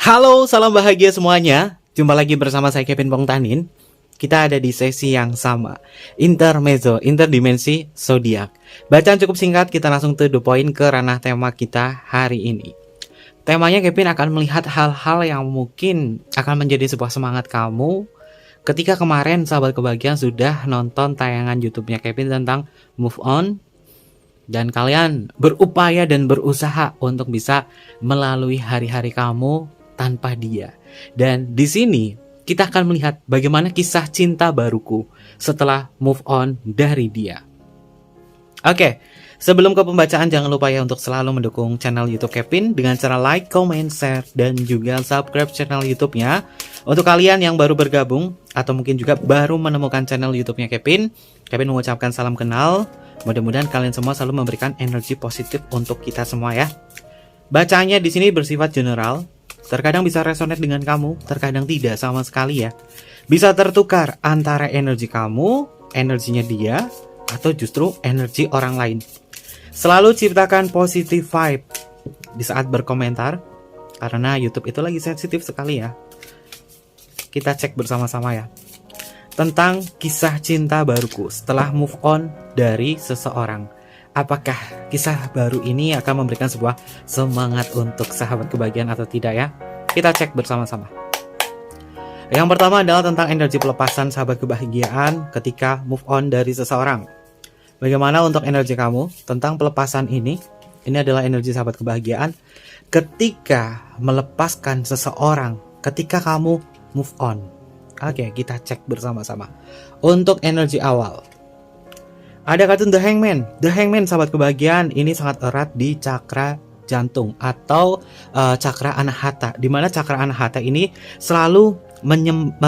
Halo, salam bahagia semuanya. Jumpa lagi bersama saya Kevin Pongtanin. Kita ada di sesi yang sama, intermezzo, interdimensi zodiak. Bacaan cukup singkat, kita langsung to the point ke ranah tema kita hari ini. Temanya Kevin akan melihat hal-hal yang mungkin akan menjadi sebuah semangat kamu ketika kemarin sahabat kebahagiaan sudah nonton tayangan YouTube-nya Kevin tentang move on. Dan kalian berupaya dan berusaha untuk bisa melalui hari-hari kamu tanpa dia. Dan di sini kita akan melihat bagaimana kisah cinta baruku setelah move on dari dia. Oke, sebelum ke pembacaan jangan lupa ya untuk selalu mendukung channel YouTube Kevin dengan cara like, comment, share, dan juga subscribe channel YouTube-nya. Untuk kalian yang baru bergabung atau mungkin juga baru menemukan channel YouTube-nya Kevin mengucapkan salam kenal. Mudah-mudahan kalian semua selalu memberikan energi positif untuk kita semua ya. Bacaannya di sini bersifat general. Terkadang bisa resonate dengan kamu, terkadang tidak sama sekali ya. Bisa tertukar antara energi kamu, energinya dia, atau justru energi orang lain. Selalu ciptakan positive vibe di saat berkomentar, karena YouTube itu lagi sensitif sekali ya. Kita cek bersama-sama ya. Tentang kisah cinta baruku setelah move on dari seseorang. Apakah kisah baru ini akan memberikan sebuah semangat untuk sahabat kebahagiaan atau tidak ya? Kita cek bersama-sama. Yang pertama adalah tentang energi pelepasan sahabat kebahagiaan ketika move on dari seseorang. Bagaimana untuk energi kamu tentang pelepasan ini? Ini adalah energi sahabat kebahagiaan ketika melepaskan seseorang, ketika kamu move on. Oke, kita cek bersama-sama. Untuk energi awal, ada kartu The Hangman. The Hangman sahabat kebahagiaan ini sangat erat di cakra jantung atau cakra anahata. Di mana cakra anahata ini selalu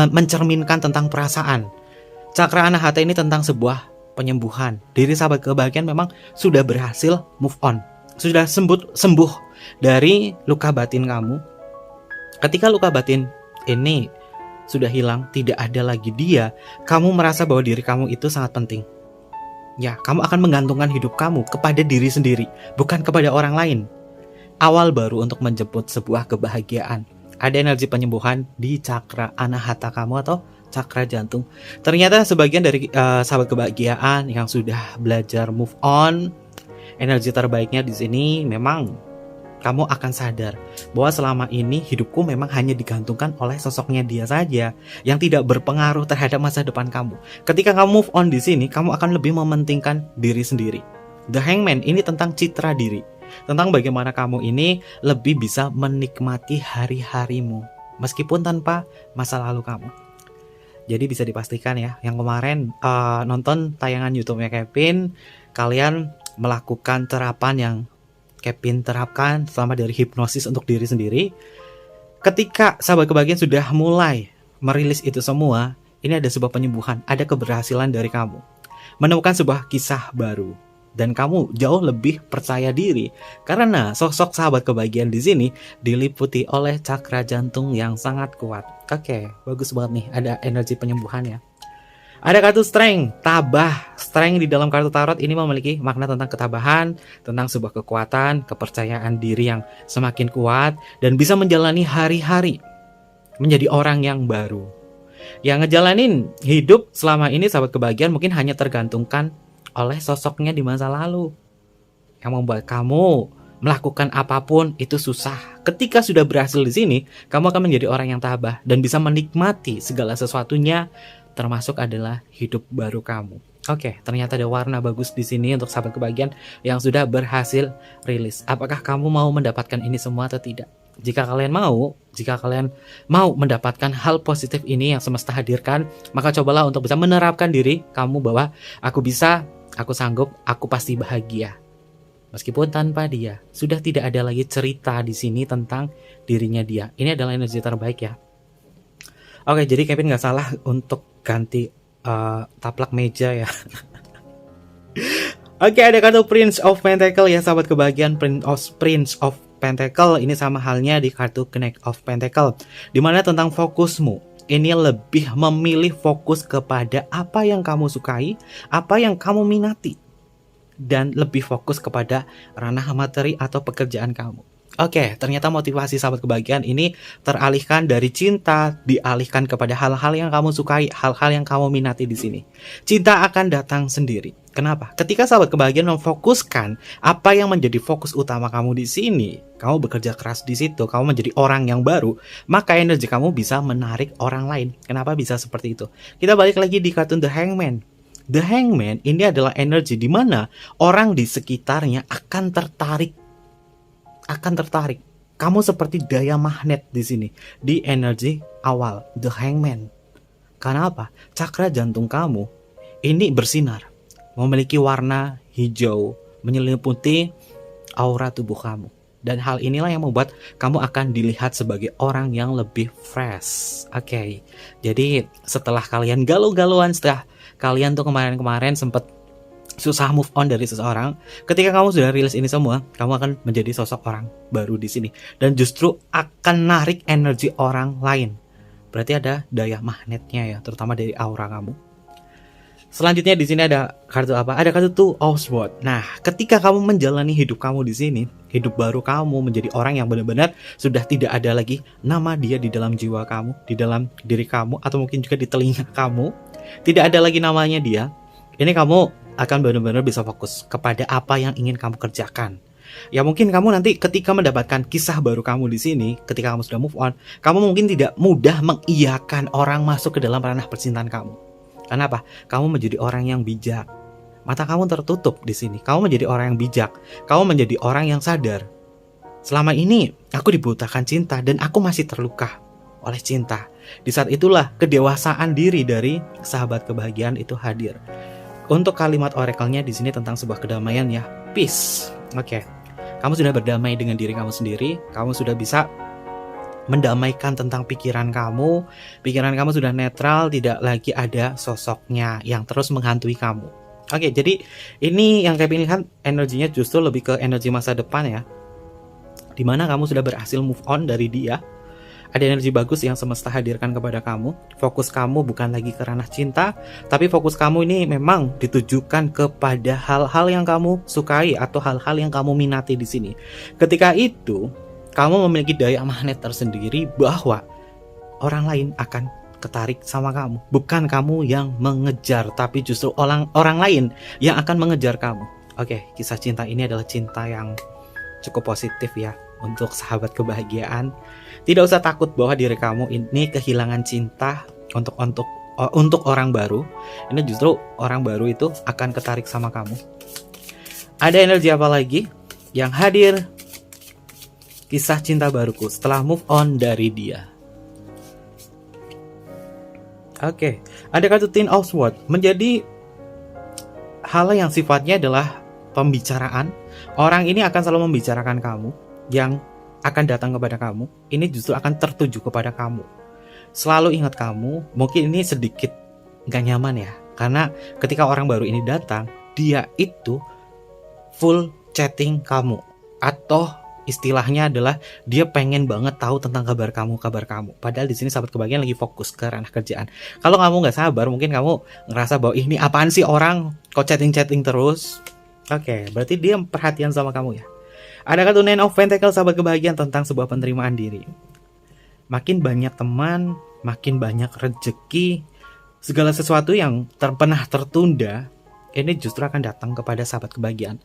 mencerminkan tentang perasaan. Cakra anahata ini tentang sebuah penyembuhan. Diri sahabat kebahagiaan memang sudah berhasil move on, sudah sembuh dari luka batin kamu. Ketika luka batin ini sudah hilang, tidak ada lagi dia, kamu merasa bahwa diri kamu itu sangat penting. Ya, kamu akan menggantungkan hidup kamu kepada diri sendiri, bukan kepada orang lain. Awal baru untuk menjemput sebuah kebahagiaan. Ada energi penyembuhan di cakra anahata kamu atau cakra jantung. Ternyata sebagian dari sahabat kebahagiaan yang sudah belajar move on, energi terbaiknya di sini memang kamu akan sadar bahwa selama ini hidupku memang hanya digantungkan oleh sosoknya dia saja yang tidak berpengaruh terhadap masa depan kamu. Ketika kamu move on di sini, kamu akan lebih mementingkan diri sendiri. The Hangman ini tentang citra diri, tentang bagaimana kamu ini lebih bisa menikmati hari-harimu meskipun tanpa masa lalu kamu. Jadi bisa dipastikan ya, yang kemarin nonton tayangan YouTube-nya Kevin, kalian melakukan terapan yang Kevin terapkan selama dari hipnosis untuk diri sendiri. Ketika sahabat kebahagiaan sudah mulai merilis itu semua, ini ada sebuah penyembuhan, ada keberhasilan dari kamu menemukan sebuah kisah baru, dan kamu jauh lebih percaya diri karena sosok sahabat kebahagiaan di sini diliputi oleh cakra jantung yang sangat kuat. Oke, bagus banget nih, ada energi penyembuhan ya. Ada kartu strength, tabah. Strength di dalam kartu tarot ini memiliki makna tentang ketabahan, tentang sebuah kekuatan, kepercayaan diri yang semakin kuat, dan bisa menjalani hari-hari menjadi orang yang baru. Yang ngejalanin hidup selama ini sahabat kebahagiaan mungkin hanya tergantungkan oleh sosoknya di masa lalu, yang membuat kamu melakukan apapun itu susah. Ketika sudah berhasil di sini, kamu akan menjadi orang yang tabah dan bisa menikmati segala sesuatunya, termasuk adalah hidup baru kamu. Oke, ternyata ada warna bagus di sini untuk sahabat kebahagiaan yang sudah berhasil rilis. Apakah kamu mau mendapatkan ini semua atau tidak? Jika kalian mau mendapatkan hal positif ini yang semesta hadirkan, maka cobalah untuk bisa menerapkan diri kamu bahwa aku bisa, aku sanggup, aku pasti bahagia. Meskipun tanpa dia, sudah tidak ada lagi cerita di sini tentang dirinya dia. Ini adalah energi terbaik ya. Oke, jadi Kevin gak salah untuk ganti taplak meja ya. Oke, ada kartu Prince of Pentacle ya sahabat kebahagiaan. Prince of Pentacle ini sama halnya di kartu Knight of Pentacle, dimana tentang fokusmu. Ini lebih memilih fokus kepada apa yang kamu sukai, apa yang kamu minati, dan lebih fokus kepada ranah materi atau pekerjaan kamu. Oke, ternyata motivasi sahabat kebahagiaan ini teralihkan dari cinta, dialihkan kepada hal-hal yang kamu sukai, hal-hal yang kamu minati di sini. Cinta akan datang sendiri. Kenapa? Ketika sahabat kebahagiaan memfokuskan apa yang menjadi fokus utama kamu di sini, kamu bekerja keras di situ, kamu menjadi orang yang baru, maka energi kamu bisa menarik orang lain. Kenapa bisa seperti itu? Kita balik lagi di kartun The Hangman. The Hangman ini adalah energi di mana orang di sekitarnya akan tertarik. Kamu seperti daya magnet di sini, di energi awal The Hangman. Karena apa? Cakra jantung kamu ini bersinar, memiliki warna hijau, menyelimuti aura tubuh kamu. Dan hal inilah yang membuat kamu akan dilihat sebagai orang yang lebih fresh. Oke. Jadi setelah kalian galau-galauan, setelah kalian tuh kemarin-kemarin sempat susah move on dari seseorang, ketika kamu sudah rilis ini semua, kamu akan menjadi sosok orang baru di sini dan justru akan narik energi orang lain. Berarti ada daya magnetnya ya, terutama dari aura kamu. Selanjutnya di sini ada kartu apa? Ada kartu Two of Swords. Nah, ketika kamu menjalani hidup kamu di sini, hidup baru kamu menjadi orang yang benar-benar sudah tidak ada lagi nama dia di dalam jiwa kamu, di dalam diri kamu, atau mungkin juga di telinga kamu. Tidak ada lagi namanya dia. Ini kamu akan benar-benar bisa fokus kepada apa yang ingin kamu kerjakan. Ya mungkin kamu nanti ketika mendapatkan kisah baru kamu di sini, ketika kamu sudah move on, kamu mungkin tidak mudah mengiyakan orang masuk ke dalam ranah percintaan kamu. Kenapa? Kamu menjadi orang yang bijak. Mata kamu tertutup di sini. Kamu menjadi orang yang bijak. Kamu menjadi orang yang sadar. Selama ini aku dibutakan cinta dan aku masih terluka oleh cinta. Di saat itulah kedewasaan diri dari sahabat kebahagiaan itu hadir. Untuk kalimat oracle-nya di sini tentang sebuah kedamaian ya, peace. Oke. Kamu sudah berdamai dengan diri kamu sendiri, kamu sudah bisa mendamaikan tentang pikiran kamu. Pikiran kamu sudah netral, tidak lagi ada sosoknya yang terus menghantui kamu. Oke, jadi ini yang Kevin lihat energinya justru lebih ke energi masa depan ya. Dimana kamu sudah berhasil move on dari dia. Ada energi bagus yang semesta hadirkan kepada kamu. Fokus kamu bukan lagi ke ranah cinta, tapi fokus kamu ini memang ditujukan kepada hal-hal yang kamu sukai atau hal-hal yang kamu minati di sini. Ketika itu, kamu memiliki daya magnet tersendiri bahwa orang lain akan ketarik sama kamu. Bukan kamu yang mengejar, tapi justru orang lain yang akan mengejar kamu. Oke, kisah cinta ini adalah cinta yang cukup positif ya untuk sahabat kebahagiaan. Tidak usah takut bahwa diri kamu ini kehilangan cinta untuk orang baru. Ini justru orang baru itu akan ketarik sama kamu. Ada energi apa lagi yang hadir? Kisah cinta baruku setelah move on dari dia. Oke, ada kartu Ten of Swords. Menjadi hal yang sifatnya adalah pembicaraan. Orang ini akan selalu membicarakan kamu. Yang akan datang kepada kamu, ini justru akan tertuju kepada kamu. Selalu ingat kamu. Mungkin ini sedikit gak nyaman ya, karena ketika orang baru ini datang, dia itu full chatting kamu, atau istilahnya adalah dia pengen banget tahu tentang kabar kamu. Padahal di sini sahabat kebahagiaan lagi fokus ke ranah kerjaan. Kalau kamu nggak sabar, mungkin kamu ngerasa bahwa ini apaan sih orang kok chatting terus. Oke, berarti dia perhatian sama kamu ya. Ada kartu Nine of Pentacles, sahabat kebahagiaan, tentang sebuah penerimaan diri. Makin banyak teman, makin banyak rezeki, segala sesuatu yang pernah tertunda, ini justru akan datang kepada sahabat kebahagiaan.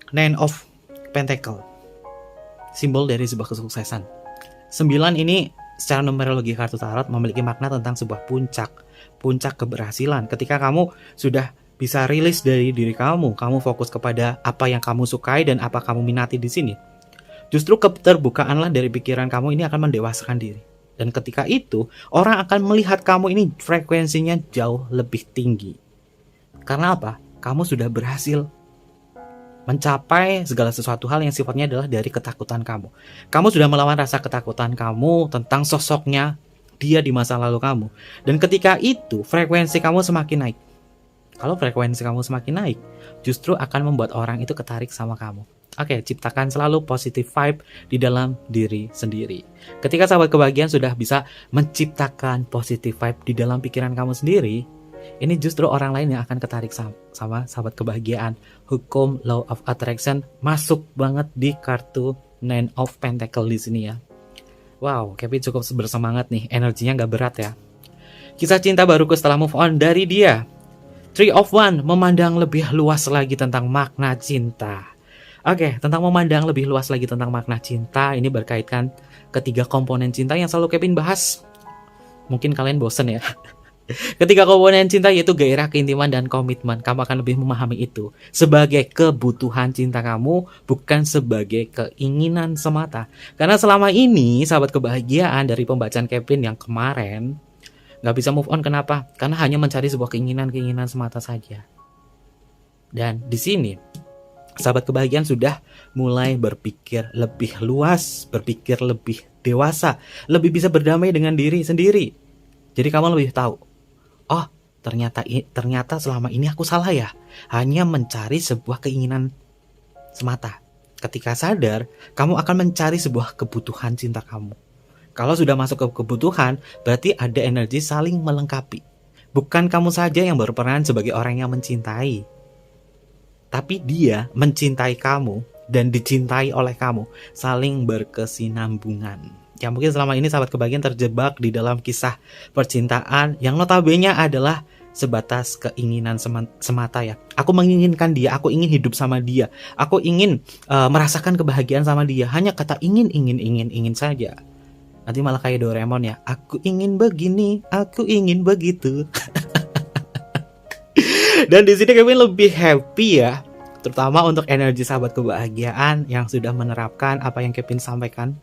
Nine of Pentacles, simbol dari sebuah kesuksesan. 9 ini secara numerologi kartu tarot memiliki makna tentang sebuah puncak keberhasilan. Ketika kamu sudah bisa rilis dari diri kamu fokus kepada apa yang kamu sukai dan apa kamu minati di sini. Justru keterbukaanlah dari pikiran kamu ini akan mendewasakan diri. Dan ketika itu, orang akan melihat kamu ini frekuensinya jauh lebih tinggi. Karena apa? Kamu sudah berhasil mencapai segala sesuatu hal yang sifatnya adalah dari ketakutan kamu. Kamu sudah melawan rasa ketakutan kamu tentang sosoknya dia di masa lalu kamu. Dan ketika itu, frekuensi kamu semakin naik. Kalau frekuensi kamu semakin naik, justru akan membuat orang itu ketarik sama kamu. Oke, ciptakan selalu positive vibe di dalam diri sendiri. Ketika sahabat kebahagiaan sudah bisa menciptakan positive vibe di dalam pikiran kamu sendiri, ini justru orang lain yang akan ketarik sama sahabat kebahagiaan. Hukum Law of Attraction masuk banget di kartu Nine of Pentacle di sini ya. Wow, Kevin cukup bersemangat nih, energinya nggak berat ya. Kisah cinta baruku setelah move on dari dia. Three of One, memandang lebih luas lagi tentang makna cinta. Oke, tentang memandang lebih luas lagi tentang makna cinta, ini berkaitan ketiga komponen cinta yang selalu Kevin bahas. Mungkin kalian bosen ya. Ketiga komponen cinta yaitu gairah, keintiman, dan komitmen. Kamu akan lebih memahami itu sebagai kebutuhan cinta kamu, bukan sebagai keinginan semata. Karena selama ini, sahabat kebahagiaan, dari pembacaan Kevin yang kemarin, gak bisa move on. Kenapa? Karena hanya mencari sebuah keinginan semata saja. Dan di sini, sahabat kebahagiaan sudah mulai berpikir lebih luas, berpikir lebih dewasa, lebih bisa berdamai dengan diri sendiri. Jadi kamu lebih tahu, oh ternyata selama ini aku salah ya, hanya mencari sebuah keinginan semata. Ketika sadar, kamu akan mencari sebuah kebutuhan cinta kamu. Kalau sudah masuk ke kebutuhan, berarti ada energi saling melengkapi. Bukan kamu saja yang berperan sebagai orang yang mencintai, tapi dia mencintai kamu dan dicintai oleh kamu, saling berkesinambungan. Ya mungkin selama ini sahabat kebahagiaan terjebak di dalam kisah percintaan yang notabene adalah sebatas keinginan semata ya. Aku menginginkan dia, aku ingin hidup sama dia, aku ingin merasakan kebahagiaan sama dia. Hanya kata ingin saja. Nanti malah kayak Doraemon ya, aku ingin begini, aku ingin begitu. Dan di sini kami lebih happy ya, terutama untuk energi sahabat kebahagiaan yang sudah menerapkan apa yang Kevin sampaikan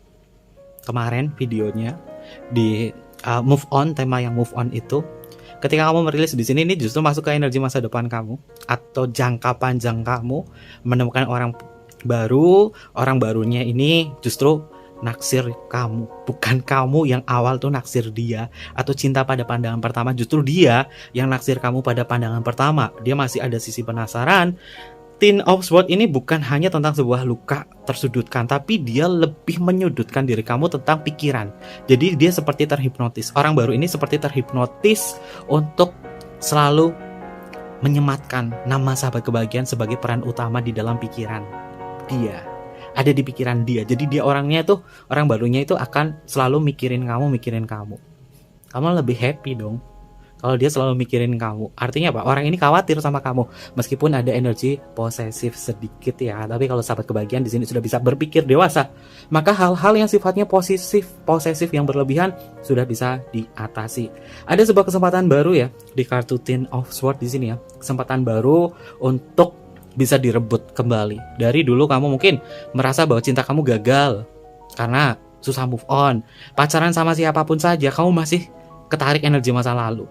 kemarin videonya di move on, tema yang move on itu. Ketika kamu merilis di sini, ini justru masuk ke energi masa depan kamu atau jangka panjang kamu, menemukan orang baru. Orang barunya ini justru naksir kamu, bukan kamu yang awal tuh naksir dia atau cinta pada pandangan pertama. Justru dia yang naksir kamu pada pandangan pertama. Dia masih ada sisi penasaran. Ten of Swords ini bukan hanya tentang sebuah luka tersudutkan, tapi dia lebih menyudutkan diri kamu tentang pikiran. Jadi dia seperti terhipnotis. Orang baru ini seperti terhipnotis untuk selalu menyematkan nama sahabat kebahagiaan sebagai peran utama di dalam pikiran dia. Ada di pikiran dia. Jadi dia orangnya tuh, orang barunya itu akan selalu mikirin kamu. Kamu lebih happy dong kalau dia selalu mikirin kamu. Artinya apa? Orang ini khawatir sama kamu, meskipun ada energi posesif sedikit ya. Tapi kalau sahabat kebahagiaan di sini sudah bisa berpikir dewasa, maka hal-hal yang sifatnya posesif yang berlebihan sudah bisa diatasi. Ada sebuah kesempatan baru ya di kartu Ten of Swords di sini ya. Kesempatan baru untuk bisa direbut kembali. Dari dulu kamu mungkin merasa bahwa cinta kamu gagal karena susah move on. Pacaran sama siapapun saja, kamu masih ketarik energi masa lalu.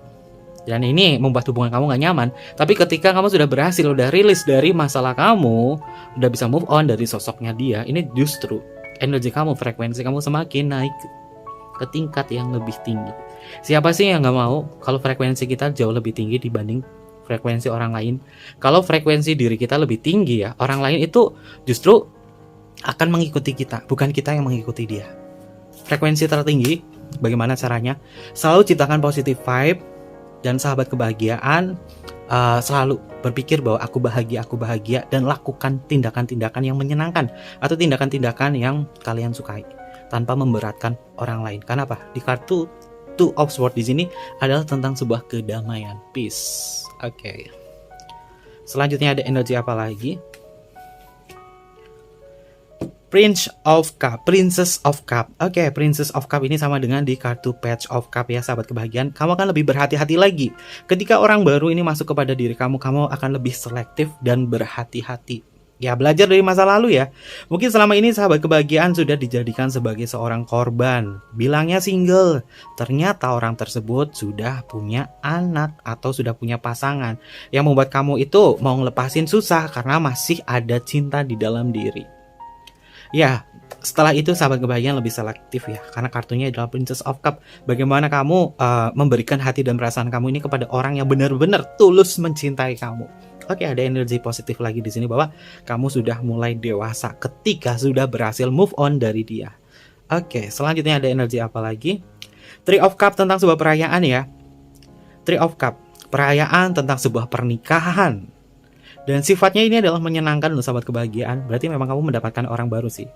Dan ini membuat hubungan kamu gak nyaman. Tapi ketika kamu sudah berhasil, udah rilis dari masalah kamu, udah bisa move on dari sosoknya dia, ini justru energi kamu, frekuensi kamu semakin naik ke tingkat yang lebih tinggi. Siapa sih yang gak mau kalau frekuensi kita jauh lebih tinggi dibanding frekuensi orang lain? Kalau frekuensi diri kita lebih tinggi ya, orang lain itu justru akan mengikuti kita, bukan kita yang mengikuti dia. Frekuensi tertinggi, bagaimana caranya? Selalu ciptakan positive vibe. Dan sahabat kebahagiaan selalu berpikir bahwa aku bahagia, dan lakukan tindakan-tindakan yang menyenangkan atau tindakan-tindakan yang kalian sukai tanpa memberatkan orang lain. Karena apa? Di kartu Two of Swords di sini adalah tentang sebuah kedamaian, peace. Oke. Selanjutnya ada energi apa lagi? Princess of Cup. Oke, Princess of Cup ini sama dengan di kartu Page of Cup ya sahabat kebahagiaan. Kamu akan lebih berhati-hati lagi. Ketika orang baru ini masuk kepada diri kamu, kamu akan lebih selektif dan berhati-hati. Ya, belajar dari masa lalu ya. Mungkin selama ini sahabat kebahagiaan sudah dijadikan sebagai seorang korban. Bilangnya single. Ternyata orang tersebut sudah punya anak atau sudah punya pasangan. Yang membuat kamu itu mau ngelepasin susah karena masih ada cinta di dalam diri. Ya, setelah itu sahabat kebahagiaan lebih selektif ya, karena kartunya adalah Princess of Cup. Bagaimana kamu memberikan hati dan perasaan kamu ini kepada orang yang benar-benar tulus mencintai kamu. Oke, ada energi positif lagi di sini bahwa kamu sudah mulai dewasa ketika sudah berhasil move on dari dia. Oke, selanjutnya ada energi apa lagi? Three of Cup tentang sebuah perayaan ya. Three of Cup, perayaan tentang sebuah pernikahan. Dan sifatnya ini adalah menyenangkan loh sahabat kebahagiaan. Berarti memang kamu mendapatkan orang baru sih.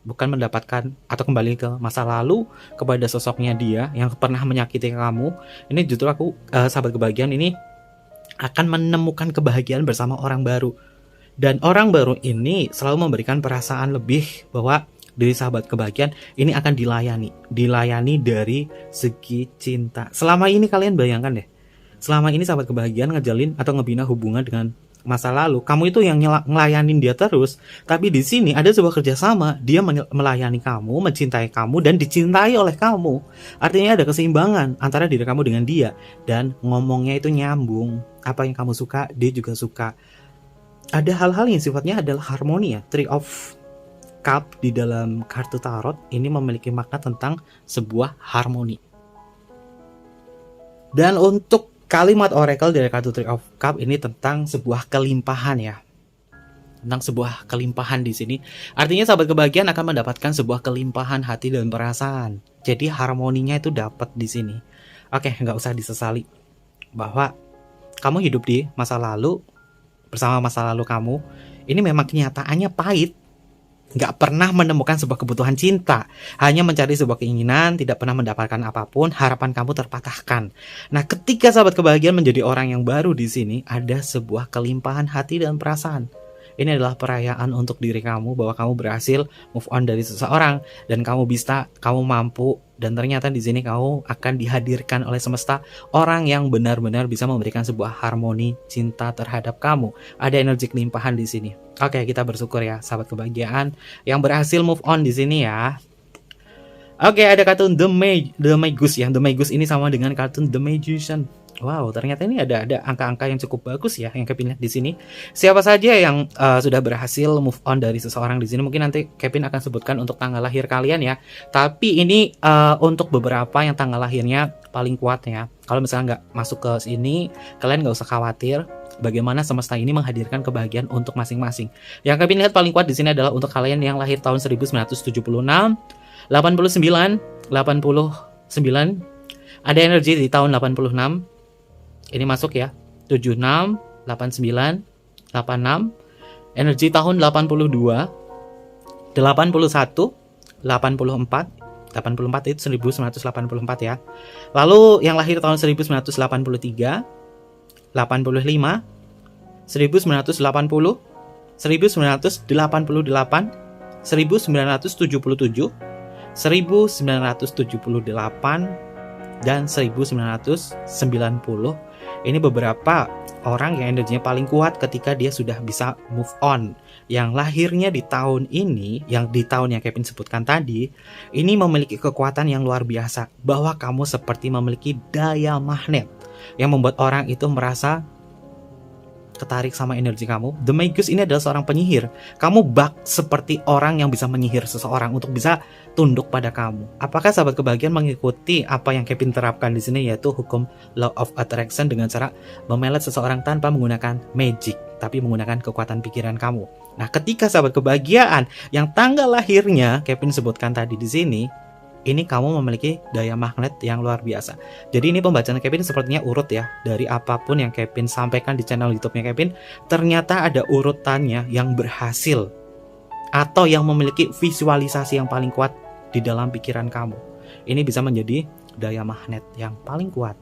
bukan mendapatkan atau kembali ke masa lalu kepada sosoknya dia yang pernah menyakiti kamu. Ini justru aku sahabat kebahagiaan ini akan menemukan kebahagiaan bersama orang baru. Dan orang baru ini selalu memberikan perasaan lebih bahwa dari sahabat kebahagiaan ini akan dilayani dari segi cinta. Selama ini kalian bayangkan deh, selama ini sahabat kebahagiaan ngejalin atau ngebina hubungan dengan masa lalu, kamu itu yang ngelayanin dia terus. Tapi di sini ada sebuah kerjasama, dia melayani kamu, mencintai kamu, dan dicintai oleh kamu. Artinya ada keseimbangan antara diri kamu dengan dia, dan ngomongnya itu nyambung. Apa yang kamu suka, dia juga suka. Ada hal-hal yang sifatnya adalah harmoni ya. Three of Cup di dalam kartu tarot ini memiliki makna tentang sebuah harmoni. Dan untuk kalimat oracle dari kartu Three of Cup ini tentang sebuah kelimpahan ya. Tentang sebuah kelimpahan di sini. Artinya sahabat kebahagiaan akan mendapatkan sebuah kelimpahan hati dan perasaan. Jadi harmoninya itu dapat di sini. Oke, nggak usah disesali bahwa kamu hidup di masa lalu bersama masa lalu kamu. Ini memang kenyataannya pahit. Nggak pernah menemukan sebuah kebutuhan cinta, hanya mencari sebuah keinginan, tidak pernah mendapatkan apapun, harapan kamu terpatahkan. Nah, ketika sahabat kebahagiaan menjadi orang yang baru di sini, ada sebuah kelimpahan hati dan perasaan. Ini adalah perayaan untuk diri kamu bahwa kamu berhasil move on dari seseorang dan kamu bisa, kamu mampu, dan ternyata di sini kamu akan dihadirkan oleh semesta orang yang benar-benar bisa memberikan sebuah harmoni cinta terhadap kamu. Ada energi kelimpahan di sini. Oke, kita bersyukur ya sahabat kebahagiaan yang berhasil move on di sini ya. Oke, ada kartu The Magus ya. The Magus ini sama dengan kartu The Magician. Wow, ternyata ini ada angka-angka yang cukup bagus ya yang Kevin lihat di sini. Siapa saja yang sudah berhasil move on dari seseorang di sini, mungkin nanti Kevin akan sebutkan untuk tanggal lahir kalian ya. Tapi ini untuk beberapa yang tanggal lahirnya paling kuat ya. Kalau misalnya nggak masuk ke sini, kalian nggak usah khawatir. Bagaimana semesta ini menghadirkan kebahagiaan untuk masing-masing. Yang Kevin lihat paling kuat di sini adalah untuk kalian yang lahir tahun 1976, 89, 89. Ada energi di tahun 86. Ini masuk ya, 76, 89, 86, energi tahun 82, 81, 84, 84 itu 1984 ya. Lalu yang lahir tahun 1983, 85, 1980, 1988, 1977, 1978, dan 1990. Ini beberapa orang yang energinya paling kuat ketika dia sudah bisa move on. Yang lahirnya di tahun ini, yang di tahun yang Kevin sebutkan tadi, ini memiliki kekuatan yang luar biasa. Bahwa kamu seperti memiliki daya magnet yang membuat orang itu merasa tertarik sama energi kamu. The Magus ini adalah seorang penyihir. Kamu bak seperti orang yang bisa menyihir seseorang untuk bisa tunduk pada kamu. Apakah sahabat kebahagiaan mengikuti apa yang Kevin terapkan di sini, yaitu hukum law of attraction dengan cara memelet seseorang tanpa menggunakan magic, tapi menggunakan kekuatan pikiran kamu. Nah, ketika sahabat kebahagiaan yang tanggal lahirnya Kevin sebutkan tadi di sini, ini kamu memiliki daya magnet yang luar biasa. Jadi ini pembacaan Kevin sepertinya urut ya. Dari apapun yang Kevin sampaikan di channel YouTube-nya Kevin, ternyata ada urutannya yang berhasil atau yang memiliki visualisasi yang paling kuat di dalam pikiran kamu. Ini bisa menjadi daya magnet yang paling kuat.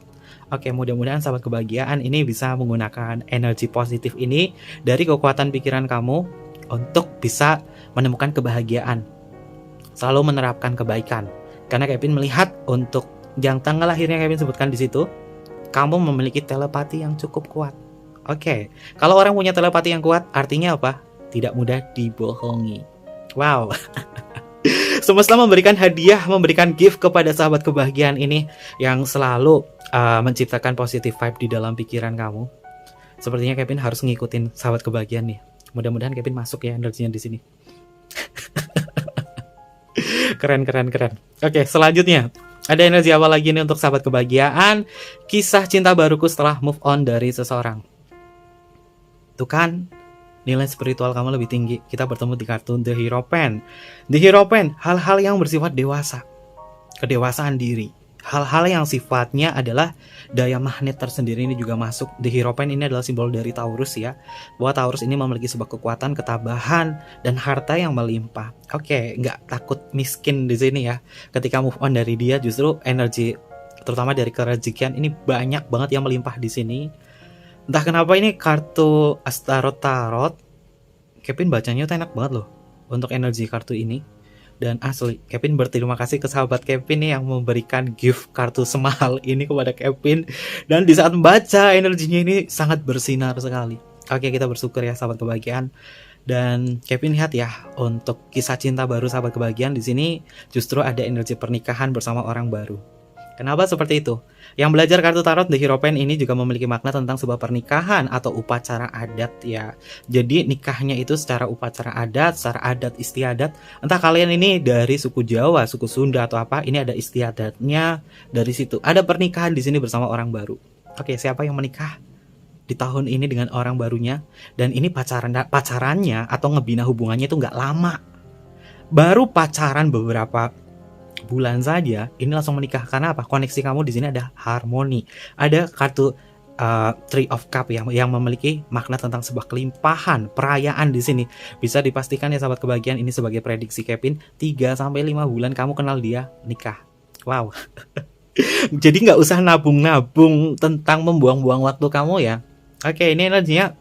Oke, mudah-mudahan sahabat kebahagiaan ini bisa menggunakan energi positif ini dari kekuatan pikiran kamu untuk bisa menemukan kebahagiaan. Selalu menerapkan kebaikan. Karena Kevin melihat untuk yang tanggal lahirnya Kevin sebutkan di situ, kamu memiliki telepati yang cukup kuat. Oke, kalau orang punya telepati yang kuat, artinya apa? Tidak mudah dibohongi. Wow. Semesta memberikan hadiah, memberikan gift kepada sahabat kebahagiaan ini yang selalu menciptakan positive vibe di dalam pikiran kamu. Sepertinya Kevin harus ngikutin sahabat kebahagiaan nih. Mudah-mudahan Kevin masuk ya energinya di sini. Keren. Oke, selanjutnya ada energi apa lagi nih untuk sahabat kebahagiaan? Kisah cinta baruku setelah move on dari seseorang. Tuh kan, nilai spiritual kamu lebih tinggi. Kita bertemu di kartu The Hierophant. The Hierophant, hal-hal yang bersifat dewasa, kedewasaan diri, hal-hal yang sifatnya adalah daya magnet tersendiri ini juga masuk. The Hierophant ini adalah simbol dari Taurus ya, bahwa Taurus ini memiliki sebuah kekuatan, ketabahan, dan harta yang melimpah. Oke, nggak takut miskin di sini ya. Ketika move on dari dia, justru energi terutama dari kerezekian ini banyak banget yang melimpah di sini. Entah kenapa ini kartu Astaroth Tarot, Kevin bacanya tuh enak banget loh untuk energi kartu ini. Dan asli, Kevin berterima kasih ke sahabat Kevin nih yang memberikan gift kartu semahal ini kepada Kevin. Dan di saat membaca, energinya ini sangat bersinar sekali. Oke, kita bersyukur ya sahabat kebahagiaan. Dan Kevin lihat ya, untuk kisah cinta baru sahabat kebahagiaan di sini justru ada energi pernikahan bersama orang baru. Kenapa seperti itu? Yang belajar kartu tarot The Hierophant ini juga memiliki makna tentang sebuah pernikahan atau upacara adat ya. Jadi nikahnya itu secara upacara adat, secara adat istiadat. Entah kalian ini dari suku Jawa, suku Sunda atau apa, ini ada istiadatnya dari situ. Ada pernikahan di sini bersama orang baru. Oke, siapa yang menikah di tahun ini dengan orang barunya? Dan ini pacarannya atau ngebina hubungannya itu nggak lama. Baru pacaran beberapa bulan saja, ini langsung menikah. Karena apa? Koneksi kamu di sini ada harmoni. Ada kartu Three of Cup yang memiliki makna tentang sebuah kelimpahan, perayaan di sini. Bisa dipastikan ya sahabat kebahagiaan, ini sebagai prediksi Kevin, 3 sampai 5 bulan kamu kenal dia, nikah. Wow. Jadi nggak usah nabung-nabung tentang membuang-buang waktu kamu ya. Oke, ini energinya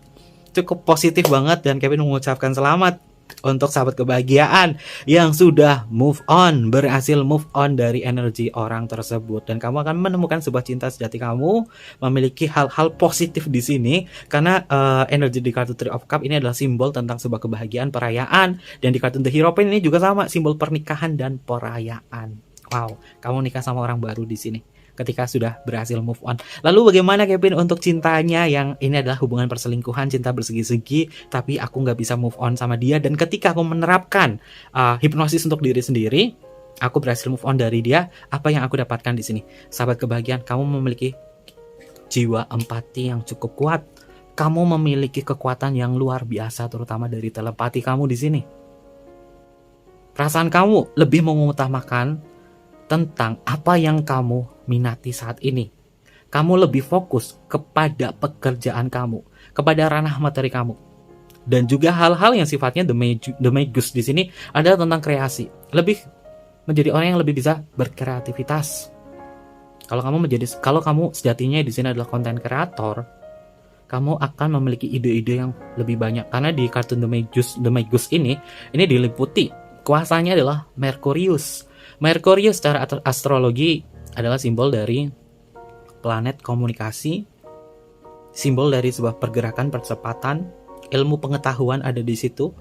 cukup positif banget dan Kevin mengucapkan selamat untuk sahabat kebahagiaan yang sudah move on, berhasil move on dari energi orang tersebut, dan kamu akan menemukan sebuah cinta sejati kamu, memiliki hal-hal positif di sini karena energi di kartu Three of Cup ini adalah simbol tentang sebuah kebahagiaan, perayaan, dan di kartu The Hierophant ini juga sama, simbol pernikahan dan perayaan. Wow, kamu nikah sama orang baru di sini ketika sudah berhasil move on. Lalu bagaimana Kevin untuk cintanya yang ini adalah hubungan perselingkuhan, cinta bersegi-segi, tapi aku nggak bisa move on sama dia. Dan ketika aku menerapkan hipnosis untuk diri sendiri, aku berhasil move on dari dia. Apa yang aku dapatkan di sini? Sahabat kebahagiaan, kamu memiliki jiwa empati yang cukup kuat. Kamu memiliki kekuatan yang luar biasa, terutama dari telepati kamu di sini. Perasaan kamu lebih mengutamakan tentang apa yang kamu minati saat ini. Kamu lebih fokus kepada pekerjaan kamu, kepada ranah materi kamu. Dan juga hal-hal yang sifatnya the magus di sini adalah tentang kreasi. Lebih menjadi orang yang lebih bisa berkreativitas. Kalau kamu sejatinya di sini adalah konten kreator, kamu akan memiliki ide-ide yang lebih banyak. Karena di kartu the magus ini diliputi kuasanya adalah Merkurius. Merkurius secara astrologi adalah simbol dari planet komunikasi, simbol dari sebuah pergerakan, percepatan, ilmu pengetahuan ada di situ.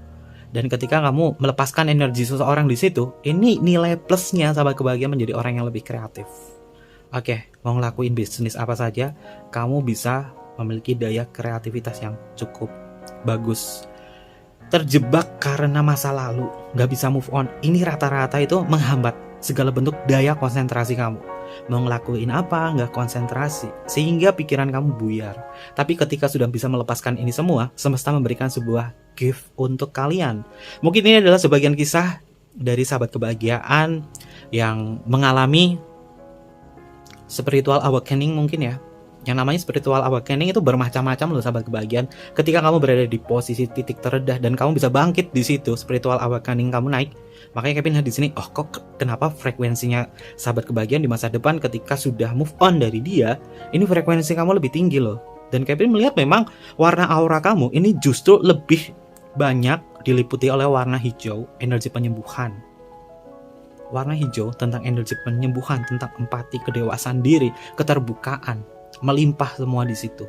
Dan ketika kamu melepaskan energi seseorang di situ, ini nilai plusnya sahabat kebahagiaan menjadi orang yang lebih kreatif. Oke, mau ngelakuin bisnis apa saja, kamu bisa memiliki daya kreativitas yang cukup bagus. Terjebak karena masa lalu, gak bisa move on, ini rata-rata itu menghambat segala bentuk daya konsentrasi kamu. Mau ngelakuin apa, gak konsentrasi, sehingga pikiran kamu buyar. Tapi ketika sudah bisa melepaskan ini semua, semesta memberikan sebuah gift untuk kalian. Mungkin ini adalah sebagian kisah dari sahabat kebahagiaan yang mengalami spiritual awakening mungkin ya. Yang namanya spiritual awakening itu bermacam-macam loh sahabat kebahagiaan. Ketika kamu berada di posisi titik terendah dan kamu bisa bangkit di situ, spiritual awakening kamu naik. Makanya Kevin lihat di sini, oh kok kenapa frekuensinya sahabat kebahagiaan di masa depan ketika sudah move on dari dia, ini frekuensi kamu lebih tinggi loh. Dan Kevin melihat memang warna aura kamu ini justru lebih banyak diliputi oleh warna hijau, energi penyembuhan. Warna hijau tentang energi penyembuhan, tentang empati, kedewasaan diri, keterbukaan. Melimpah semua di situ.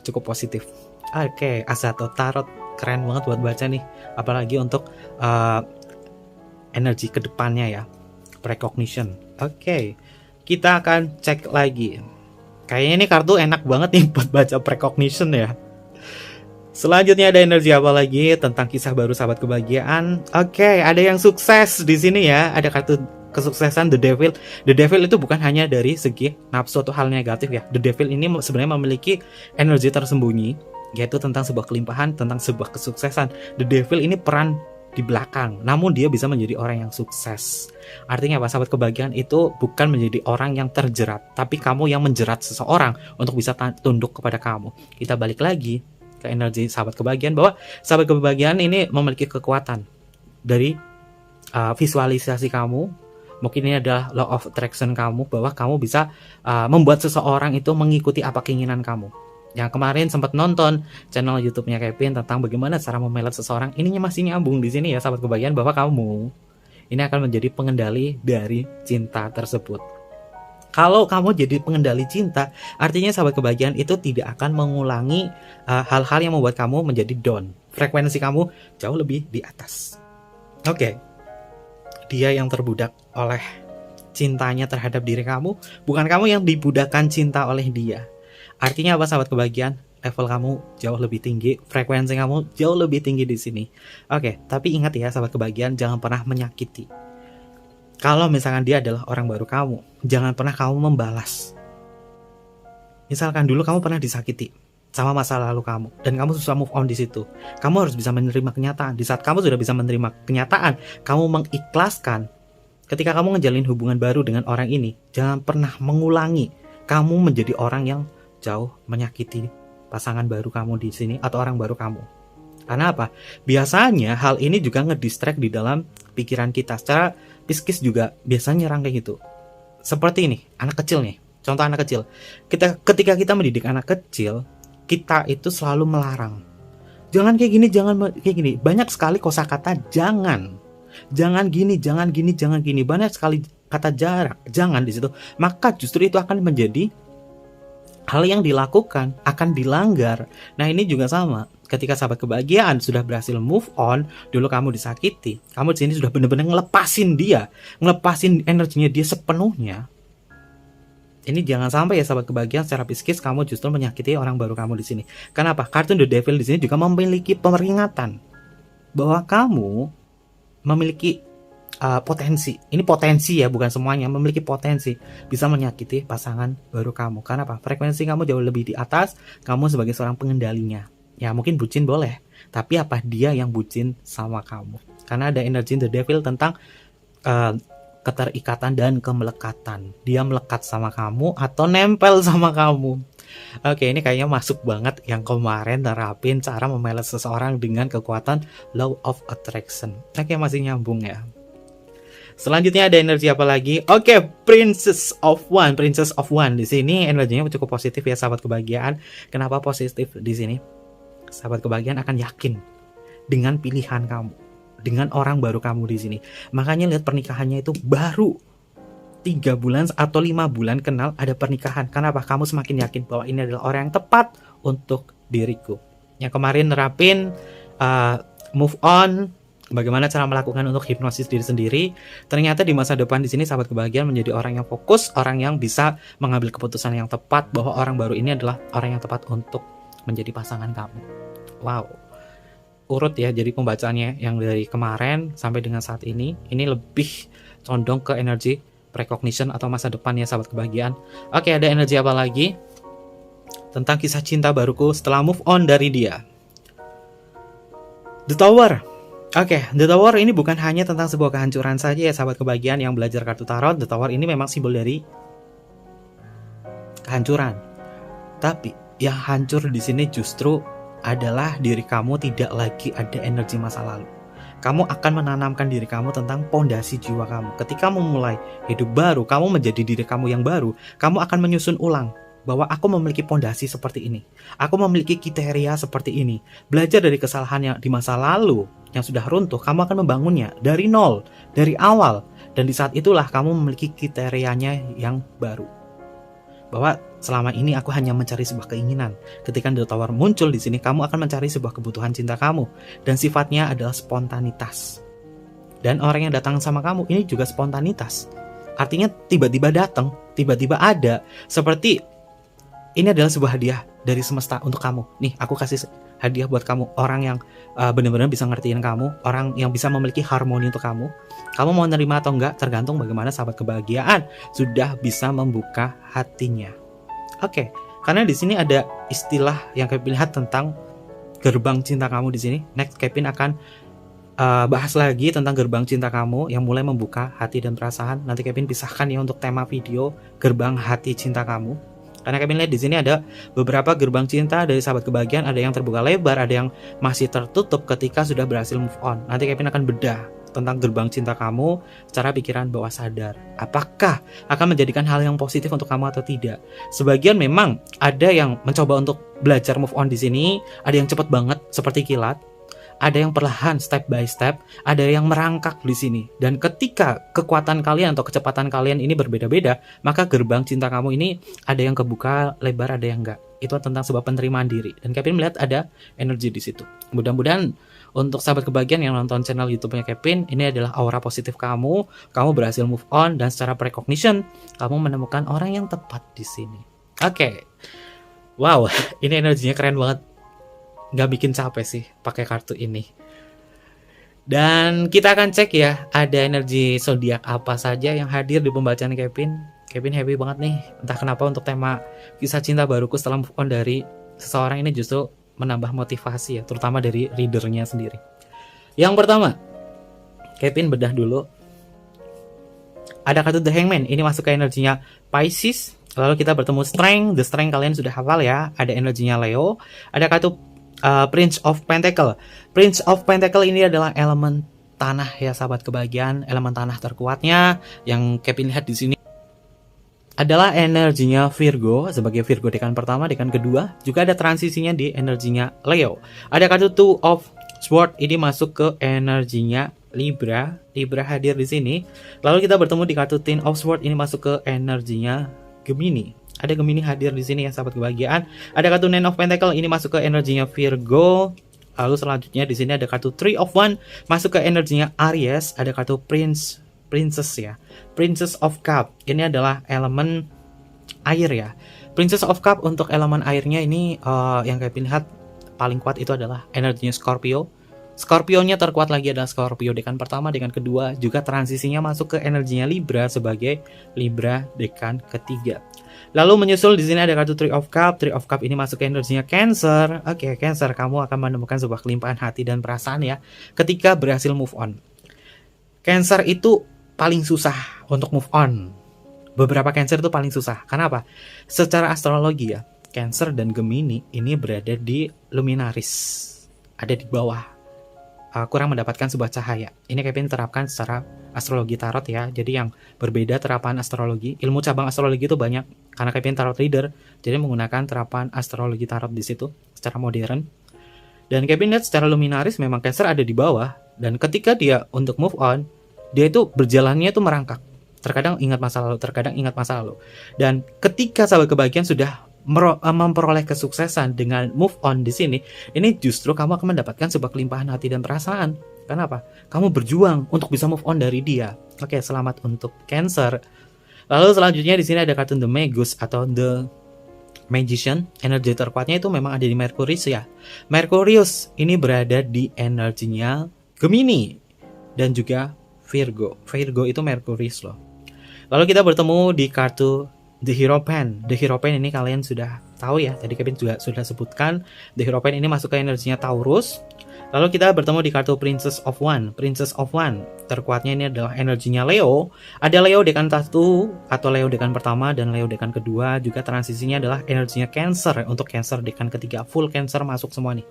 Cukup positif. Oke, Astaroth Tarot keren banget buat baca nih. Apalagi untuk energi kedepannya ya. Precognition. Oke, kita akan cek lagi. Kayaknya ini kartu enak banget nih buat baca precognition ya. Selanjutnya ada energi apa lagi tentang kisah baru sahabat kebahagiaan. Oke, ada yang sukses di sini ya. Ada kartu kesuksesan The Devil. The Devil itu bukan hanya dari segi nafsu atau hal negatif ya. The Devil ini sebenarnya memiliki energi tersembunyi, yaitu tentang sebuah kelimpahan, tentang sebuah kesuksesan. The Devil ini peran di belakang, namun dia bisa menjadi orang yang sukses. Artinya apa? Sahabat kebahagiaan itu bukan menjadi orang yang terjerat, tapi kamu yang menjerat seseorang untuk bisa tunduk kepada kamu. Kita balik lagi ke energi sahabat kebahagiaan, bahwa sahabat kebahagiaan ini memiliki kekuatan dari visualisasi kamu. Mungkin ini adalah law of attraction kamu, bahwa kamu bisa membuat seseorang itu mengikuti apa keinginan kamu. Yang kemarin sempat nonton channel YouTube-nya Kevin tentang bagaimana cara memelet seseorang, ininya masih nyambung di sini ya sahabat kebahagiaan, bahwa kamu ini akan menjadi pengendali dari cinta tersebut. Kalau kamu jadi pengendali cinta, artinya sahabat kebahagiaan itu tidak akan mengulangi hal-hal yang membuat kamu menjadi down. Frekuensi kamu jauh lebih di atas. Oke. Dia yang terbudak oleh cintanya terhadap diri kamu, bukan kamu yang dibudakkan cinta oleh dia. Artinya apa sahabat kebahagiaan? Level kamu jauh lebih tinggi, frekuensi kamu jauh lebih tinggi di sini. Oke, tapi ingat ya sahabat kebahagiaan, jangan pernah menyakiti. Kalau misalkan dia adalah orang baru kamu, jangan pernah kamu membalas. Misalkan dulu kamu pernah disakiti sama masa lalu kamu, dan kamu susah move on di situ. Kamu harus bisa menerima kenyataan. Di saat kamu sudah bisa menerima kenyataan, kamu mengikhlaskan. Ketika kamu ngejalin hubungan baru dengan orang ini, jangan pernah mengulangi kamu menjadi orang yang jauh menyakiti pasangan baru kamu di sini atau orang baru kamu. Karena apa? Biasanya hal ini juga ngedistract di dalam pikiran kita. Secara psikis juga biasanya nyerang kayak gitu. Seperti ini, anak kecil nih. Contoh anak kecil. Ketika kita mendidik anak kecil, kita itu selalu melarang. Jangan kayak gini, jangan kayak gini. Banyak sekali kosakata jangan. Jangan gini, jangan gini, jangan gini. Banyak sekali kata jarak, jangan di situ. Maka justru itu akan menjadi hal yang dilakukan, akan dilanggar. Nah ini juga sama. Ketika sahabat kebahagiaan sudah berhasil move on, dulu kamu disakiti, kamu di sini sudah benar-benar ngelepasin dia, ngelepasin energinya dia sepenuhnya. Ini jangan sampai ya sahabat kebahagiaan, secara psikis kamu justru menyakiti orang baru kamu di sini. Kenapa? Kartun The Devil di sini juga memiliki peringatan bahwa kamu memiliki potensi. Ini potensi ya, bukan semuanya. Memiliki potensi bisa menyakiti pasangan baru kamu. Karena apa? Frekuensi kamu jauh lebih di atas. Kamu sebagai seorang pengendalinya. Ya mungkin bucin boleh, tapi apa dia yang bucin sama kamu? Karena ada energi The Devil tentang keterikatan dan kemelekatan. Dia melekat sama kamu atau nempel sama kamu. Oke, ini kayaknya masuk banget yang kemarin terapin cara memelet seseorang dengan kekuatan law of attraction. Oke, masih nyambung ya. Selanjutnya ada energi apa lagi? Oke, Princess of One. Princess of One di sini energinya cukup positif ya sahabat kebahagiaan. Kenapa positif di sini? Sahabat kebahagiaan akan yakin dengan pilihan kamu, dengan orang baru kamu di sini. Makanya lihat pernikahannya itu baru 3 bulan atau 5 bulan kenal ada pernikahan. Kenapa? Kamu semakin yakin bahwa ini adalah orang yang tepat untuk diriku. Yang kemarin nerapin move on, bagaimana cara melakukan untuk hipnosis diri sendiri. Ternyata di masa depan di sini sahabat kebahagiaan menjadi orang yang fokus, orang yang bisa mengambil keputusan yang tepat bahwa orang baru ini adalah orang yang tepat untuk menjadi pasangan kamu. Wow. Urut ya, jadi pembacaannya yang dari kemarin sampai dengan saat ini lebih condong ke energi recognition atau masa depan ya sahabat kebahagiaan. Oke, ada energi apa lagi? Tentang kisah cinta baruku setelah move on dari dia. The Tower. Oke, The Tower ini bukan hanya tentang sebuah kehancuran saja ya sahabat kebahagiaan yang belajar kartu tarot. The Tower ini memang simbol dari kehancuran. Tapi yang hancur di sini justru adalah diri kamu tidak lagi ada energi masa lalu. Kamu akan menanamkan diri kamu tentang pondasi jiwa kamu. Ketika memulai hidup baru, kamu menjadi diri kamu yang baru, kamu akan menyusun ulang bahwa aku memiliki pondasi seperti ini. Aku memiliki kriteria seperti ini. Belajar dari kesalahan yang di masa lalu yang sudah runtuh, kamu akan membangunnya dari nol, dari awal. Dan di saat itulah kamu memiliki kriterianya yang baru. Bahwa selama ini aku hanya mencari sebuah keinginan. Ketika The Tower muncul di sini, kamu akan mencari sebuah kebutuhan cinta kamu. Dan sifatnya adalah spontanitas. Dan orang yang datang sama kamu ini juga spontanitas. Artinya tiba-tiba datang, tiba-tiba ada. Seperti ini adalah sebuah hadiah dari semesta untuk kamu. Nih, aku kasih hadiah buat kamu. Orang yang benar-benar bisa ngertiin kamu. Orang yang bisa memiliki harmoni untuk kamu. Kamu mau nerima atau enggak, tergantung bagaimana sahabat kebahagiaan sudah bisa membuka hatinya. Oke, karena di sini ada istilah yang Kevin lihat tentang gerbang cinta kamu di sini. Next, Kevin akan bahas lagi tentang gerbang cinta kamu yang mulai membuka hati dan perasaan. Nanti Kevin pisahkan ya untuk tema video gerbang hati cinta kamu. Karena Kevin lihat di sini ada beberapa gerbang cinta dari sahabat kebahagiaan, ada yang terbuka lebar, ada yang masih tertutup ketika sudah berhasil move on. Nanti Kevin akan bedah tentang gerbang cinta kamu secara pikiran bawah sadar. Apakah akan menjadikan hal yang positif untuk kamu atau tidak? Sebagian memang ada yang mencoba untuk belajar move on di sini, ada yang cepat banget seperti kilat. Ada yang perlahan step by step, ada yang merangkak di sini. Dan ketika kekuatan kalian atau kecepatan kalian ini berbeda-beda, maka gerbang cinta kamu ini ada yang kebuka lebar, ada yang enggak. Itu tentang sebuah penerimaan diri. Dan Kevin melihat ada energi di situ. Mudah-mudahan untuk sahabat kebahagiaan yang nonton channel YouTube-nya Kevin, ini adalah aura positif kamu berhasil move on, dan secara precognition, kamu menemukan orang yang tepat di sini. Oke. Wow, ini energinya keren banget. Nggak bikin capek sih pakai kartu ini. Dan kita akan cek ya, ada energi zodiak apa saja yang hadir di pembacaan Kevin. Kevin happy banget nih, entah kenapa untuk tema kisah cinta baruku setelah move on dari seseorang ini justru menambah motivasi ya, terutama dari readernya sendiri. Yang pertama, Kevin bedah dulu. Ada kartu The Hangman, ini masuk ke energinya Pisces. Lalu kita bertemu Strength, The Strength kalian sudah hafal ya, ada energinya Leo. Ada kartu Prince of Pentacle. Prince of Pentacle ini adalah elemen tanah ya sahabat kebahagiaan, elemen tanah terkuatnya yang Kevin lihat di sini adalah energinya Virgo sebagai Virgo dekan pertama, dekan kedua, juga ada transisinya di energinya Leo. Ada kartu Two of Swords, ini masuk ke energinya Libra. Libra hadir di sini. Lalu kita bertemu di kartu Ten of Swords, ini masuk ke energinya Gemini. Ada Gemini hadir di sini ya sahabat kebahagiaan. Ada kartu Nine of Pentacle, ini masuk ke energinya Virgo. Lalu selanjutnya di sini ada kartu Three of Wands, masuk ke energinya Aries. Ada kartu Princess ya, Princess of Cup. Ini adalah elemen air ya. Princess of Cup untuk elemen airnya ini yang kayak lihat paling kuat itu adalah energinya Scorpio. Scorpio-nya terkuat lagi adalah Scorpio dekan pertama, dekan kedua, juga transisinya masuk ke energinya Libra sebagai Libra dekan ketiga. Lalu menyusul di sini ada kartu Three of Cup. Three of Cup ini masuk ke energinya Cancer. Oke, Cancer, kamu akan menemukan sebuah kelimpahan hati dan perasaan ya ketika berhasil move on. Cancer itu paling susah untuk move on. Beberapa Cancer itu paling susah. Kenapa? Secara astrologi ya, Cancer dan Gemini ini berada di luminaris, ada di bawah. Kurang mendapatkan sebuah cahaya. Ini Kevin terapkan secara astrologi tarot ya. Jadi yang berbeda terapan astrologi. Ilmu cabang astrologi itu banyak. Karena Kevin tarot reader, jadi menggunakan terapan astrologi tarot di situ secara modern. Dan Kevin lihat secara luminaris memang Cancer ada di bawah. Dan ketika dia untuk move on, dia itu berjalannya itu merangkak. Terkadang ingat masa lalu, terkadang ingat masa lalu. Dan ketika sahabat kebahagiaan sudah memperoleh kesuksesan dengan move on di sini, ini justru kamu akan mendapatkan sebuah kelimpahan hati dan perasaan. Kenapa? Kamu berjuang untuk bisa move on dari dia. Oke, selamat untuk Cancer. Lalu selanjutnya di sini ada kartu The Magus atau The Magician. Energi terkuatnya itu memang ada di Merkurius ya. Merkurius ini berada di energinya Gemini dan juga Virgo. Virgo itu Merkurius loh. Lalu kita bertemu di kartu The Hierophant. The Hierophant ini kalian sudah tahu ya, tadi Kevin juga sudah sebutkan. The Hierophant ini masuk ke energinya Taurus. Lalu kita bertemu di kartu Princess of Wands. Princess of Wands terkuatnya ini adalah energinya Leo. Ada Leo dekan 1 atau Leo dekan pertama dan Leo dekan kedua. Juga transisinya adalah energinya Cancer. Untuk Cancer dekan ketiga, full Cancer masuk semua nih.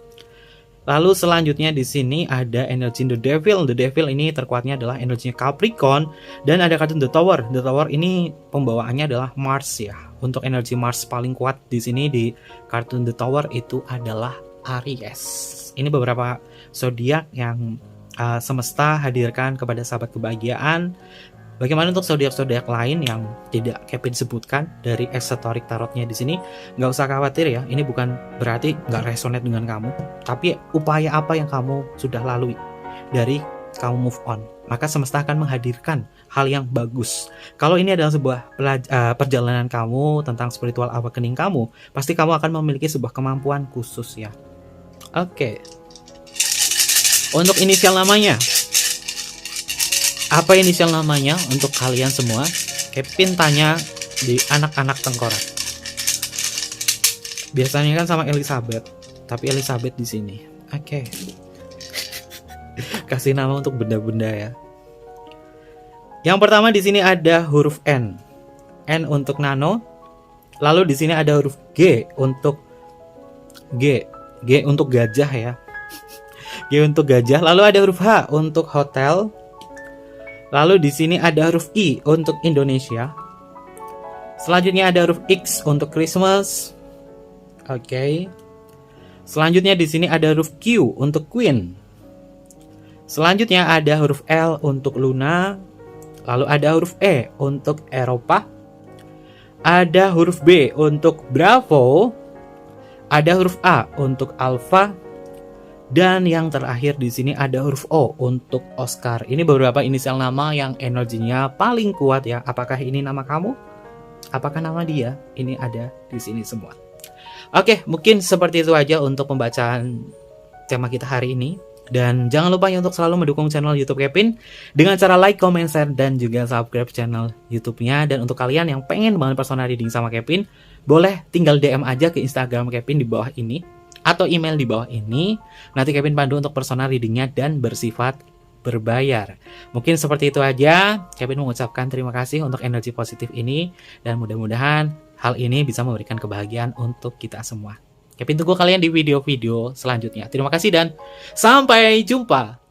Lalu selanjutnya di sini ada energi The Devil. The Devil ini terkuatnya adalah energinya Capricorn dan ada kartu The Tower. The Tower ini pembawaannya adalah Mars ya. Untuk energi Mars paling kuat di sini di kartu The Tower itu adalah Aries. Ini beberapa zodiak yang semesta hadirkan kepada sahabat kebahagiaan. Bagaimana untuk zodiak-zodiak lain yang tidak Kevin sebutkan dari esoteric tarotnya di sini? Nggak usah khawatir ya, ini bukan berarti nggak resonate dengan kamu, tapi upaya apa yang kamu sudah lalui dari kamu move on, maka semesta akan menghadirkan hal yang bagus. Kalau ini adalah sebuah perjalanan kamu tentang spiritual awakening kamu, pasti kamu akan memiliki sebuah kemampuan khusus ya. Oke. Untuk inisial namanya, apa inisial namanya untuk kalian semua? Kevin tanya di anak-anak tengkorak. Biasanya kan sama Elizabeth, tapi Elizabeth di sini. Oke. Kasih nama untuk benda-benda ya. Yang pertama di sini ada huruf N. N untuk nano. Lalu di sini ada huruf G untuk G untuk gajah ya. G untuk gajah. Lalu ada huruf H untuk hotel. Lalu di sini ada huruf I untuk Indonesia. Selanjutnya ada huruf X untuk Christmas. Oke. Selanjutnya di sini ada huruf Q untuk Queen. Selanjutnya ada huruf L untuk Luna. Lalu ada huruf E untuk Eropa. Ada huruf B untuk Bravo. Ada huruf A untuk Alpha. Dan yang terakhir di sini ada huruf O untuk Oscar. Ini beberapa inisial nama yang energinya paling kuat ya. Apakah ini nama kamu? Apakah nama dia? Ini ada di sini semua. Oke, mungkin seperti itu aja untuk pembacaan tema kita hari ini. Dan jangan lupa ya untuk selalu mendukung channel YouTube Kevin dengan cara like, comment, share, dan juga subscribe channel YouTube-nya. Dan untuk kalian yang pengen banget personal reading sama Kevin, boleh tinggal DM aja ke Instagram Kevin di bawah ini atau email di bawah ini. Nanti Kevin pandu untuk personal readingnya dan bersifat berbayar. Mungkin seperti itu aja. Kevin mengucapkan terima kasih untuk energi positif ini dan mudah-mudahan hal ini bisa memberikan kebahagiaan untuk kita semua. Kevin tunggu kalian di video-video selanjutnya. Terima kasih dan sampai jumpa.